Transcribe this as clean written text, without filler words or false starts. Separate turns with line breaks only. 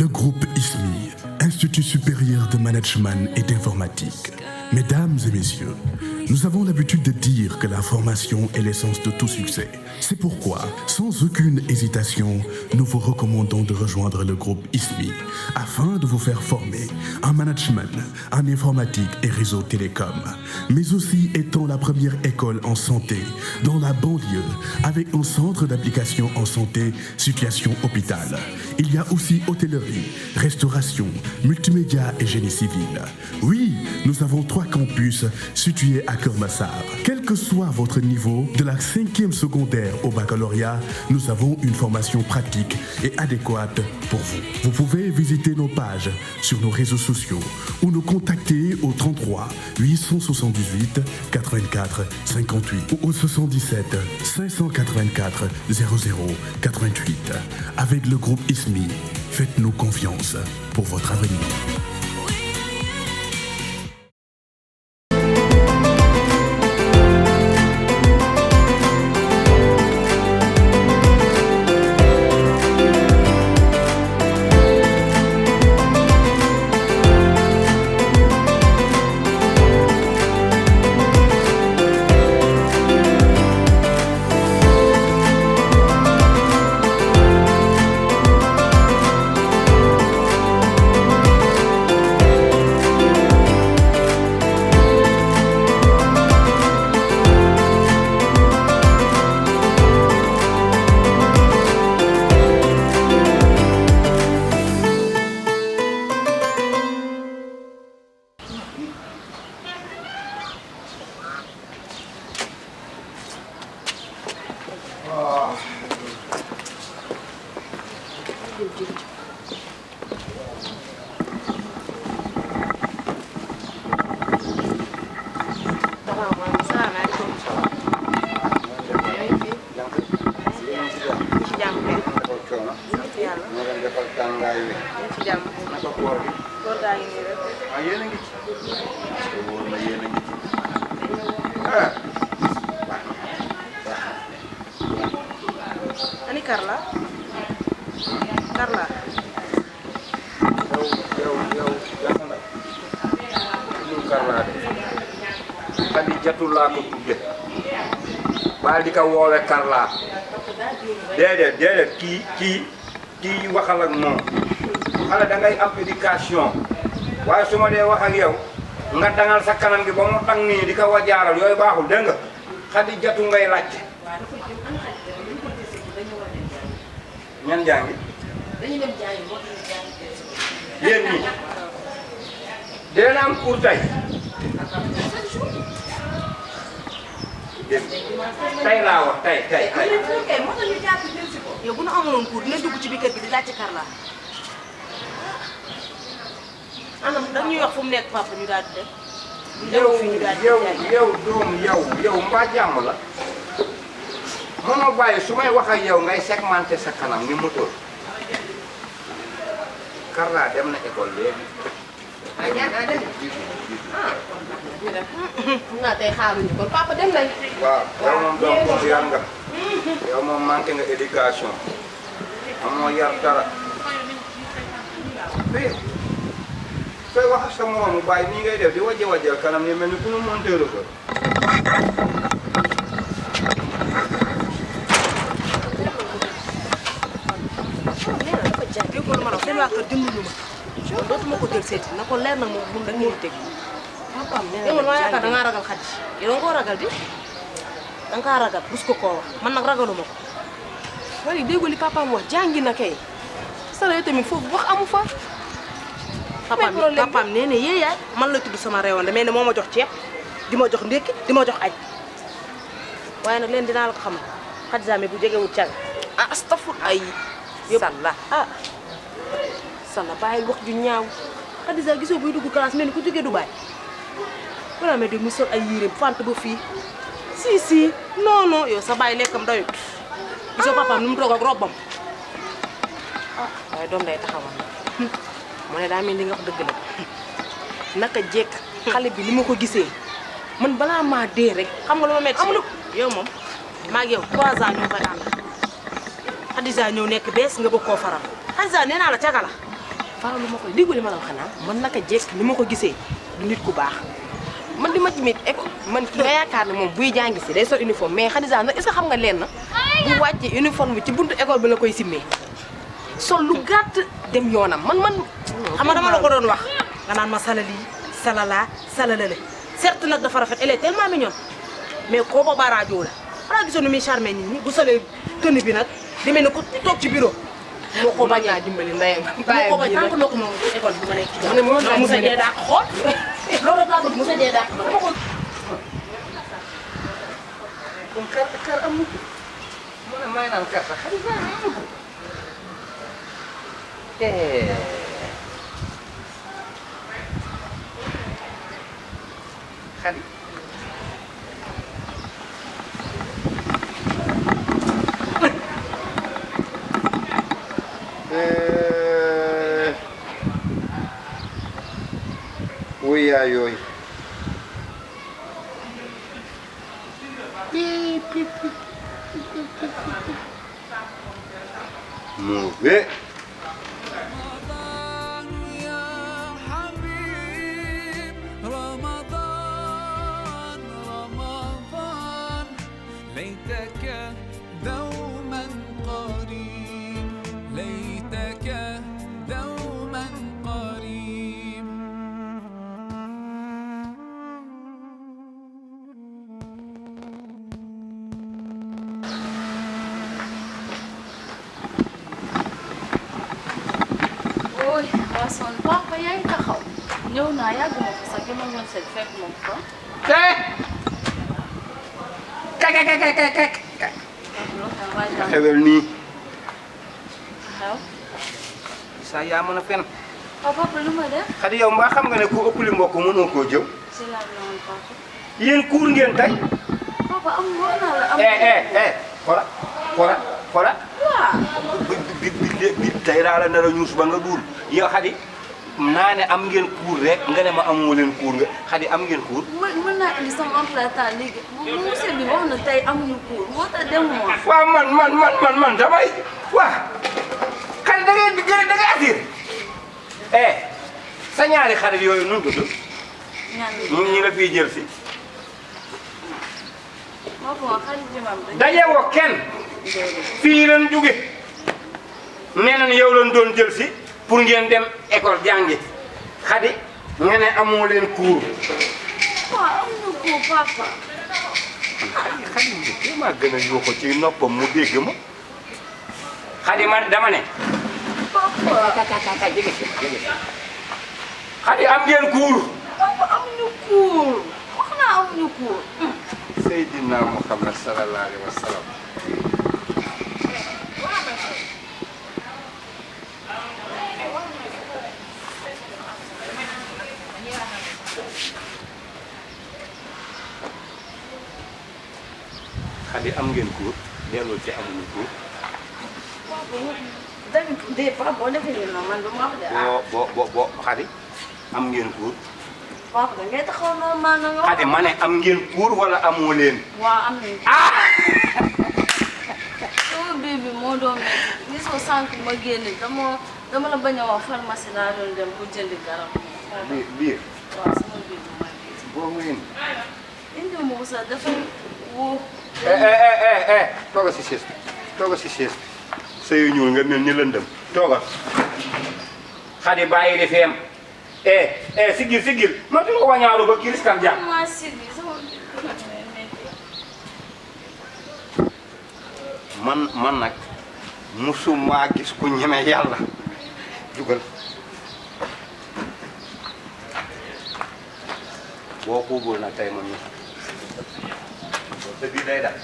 Le groupe ISMI, Institut supérieur de management et d'informatique. Mesdames et messieurs, nous avons l'habitude de dire que la formation est l'essence de tout succès. C'est pourquoi, sans aucune hésitation, nous vous recommandons de rejoindre le groupe ISMI afin de vous faire former en management, en informatique et réseau télécom, mais aussi étant la première école en santé dans la banlieue avec un centre d'application en santé, situation hôpital. Il y a aussi hôtellerie, restauration, multimédia et génie civil. Oui, nous avons 3 campus situés à Keur Massar. Quel que soit votre niveau, de la 5e secondaire au baccalauréat, nous avons une formation pratique et adéquate pour vous. Vous pouvez visiter nos pages sur nos réseaux sociaux ou nous contacter au 33 878 84 58 ou au 77 584 00 88. Avec le groupe ISMI, faites-nous confiance pour votre avenir.
Ani Carla? Carla.
yow jaxana ñu Carla de Khady Diatou laa ko tudde baal di ko woowe Carla déedéet kii waxal ak moom xale da ngay am éducation waaye su ma dee wax ak yow nga dangal sa kanam gi ba mu tang nii di ko wajaaral yooyu baaxul dégg nga Khady Diatou ngay laajte ñan jàngi
Dañu dem jàngi moo
yéen ñi dee na am cours tey tey laa wax tey
moo tax ñu jàpp jël si ko. Yow bu nu amoon cours dina dugg ci biir kër gi di laajte Carla. Anam dañuy wax fu mu nekk papa ñu daal di dem.
yow doom yow mbaa jàmm la mënoo bàyyi su may wax ak yow ngay segmenté sa kanam ni moto Carla dem na école léegi.
naa tey xaaruñu kon papa dem nañ.
waaw yow moom doom ko yar nga yow moom manqué nga éducation amoo yar dara fii sooy wax ak sa moroomu bàyyi nii ngay def di wajjal kanam ni mel ni ku nu monteeru ko.
Seen waa kër dimbalu ma kon dootuma ko jël seeti na ko leer nag moom dañ ñuy teg. Papaam nee na ma yaakaar da ngaa ragal Khady yow da nga koo ragal di da nga kaa ragal bus ko koo wax man nag ragaluma ko.
wala déggu li papaam wax jàngi na kay sala tamit foofu wax amu fa.
papaam nee na yee yaay man la tudd sama réewande mais ne moo ma jox ceeb di ma jox ndékki di ma jox añ waaye nag leen dinaa la ko xamal Khady Zame bu jegewul càng
astafur ay salla salla bàyyil wax ju ñaaw.
Khady Zame gisoo buy dugg classe mel ni ku jógee Dubaay wala mais dégg mu sol ay yére fant ba fii si non yow sa bàyyi lekkam doyut gisoo papaam nu mu toog ak robbam
waaye doom day taxawal mu ne daa mel ni nga wax dëgg la naka jekk xale bi ni ma ko gisee man balaa maa dee rek
xam nga lu ma metti
amul
yow moom maa ngi yow 3 ans ñoo koy ànd Khady Zame ñëw nekk bees nga bëgg koo faral Khady Zame nee naa la caga la
faralu ma koy diggu li ma la wax xanaa man naka jekk ni ma ko gisee du nit ku baax man di ma tamit école man ki nga yaakaar ne moom buy jàngi si day sol uniforme mais Khadija nag est-ce que xam nga leen na bu wàccee uniforme bi ci buntu école bi la koy simmee sol lu gàtt dem yoonam man
xam nga dama la ko doon wax nga naan ma salali salala salalale certes nag dafa rafet elle est tellement mignonne mais koo ba baaraajoo la xanaa gisoon ni muy charmé nit ñi bu solee tenue bi nag di mel ni ko toog ci bureau moo ko bañ
naa dimbali ndeyam
moo ko bañ tant que ko moom école bi ma nekk ci jàmm Moussa Dieng daa ko xool loolu laa bëgg Moussa Dieng daa ko xool
kon kar amul mu ne may naan kar sax xarit naa amul xarit wuy yaa yooyu moo be
ليتك دوما قريب ليتك دوما قريب
ooy waa son papa yaa ngi taxaw ñëw naa yàgguma ko sax ma ñëw seet fekk moom fa
xewel nii
xew
saa yaa mën a fen
waaw papa lu ma def
xadi yow mbaa xam nga ne ku ëpp li mbokk mënoo koo jëw
si laaj la woon papa
yéen kuur ngeen tey
papa am wax naa la am
xola
waaw
bi tey daa la nar a ñuus ba nga duul yow xadi naa ne am ngeen kuur rek nga ne ma amoo leen kuur nga xadi am ngeen kuur
mën naa indi sama emploi temps léegi monsieur bi wax na tey amuñu cours moo tax demuma
waaw man damay waa xadi da ngay assuré sa ñaari xarit yooyu nu mu tudd ñi la fii jël si
papa xarit jimam
daje woo kenn fii leen jóge nee nañ yow leen doon jël si pour ngeen dem école jàngi xadi nga ne amoo leen cours
waaw amuñu cours papa
xadi njëkk maa gën a yuuxu ci noppam mu dégg ma xadi man dama ne xadi am ngeen cours
papa amuñu cours wax naa amuñu cours
Seydina Muhammad sallallahu alayhi wa sallam xadi am ngeen cours delloo ci amuñu cours
des fois boo defee nii noonu man du ma wax de
boo xadi am ngeen cours
papa da ngay taxaw normal na nga wax
xadi ma ne am ngeen cours wala amoo leen
waaw am nañu sama bébé moo doon métti gis ko sànq ma génn dama la bañ a wax pharmacie laa doon dem pour jëndi garab
biir
waaw sama bébé ma
boo ngeen
indi ma ko sax dafa woo
toogal si chaise toogal si chaise sëyu ñuul nga mel ni lëndëm toogal xadi bàyyi di feem sigil ma tudd ko wañaalu ba kii riskam jàpp
ma sigi sama bébé métti
man nag musuma gis ku ñeme yàlla jugal boo xuubul nag tey ma ñu te bii day dal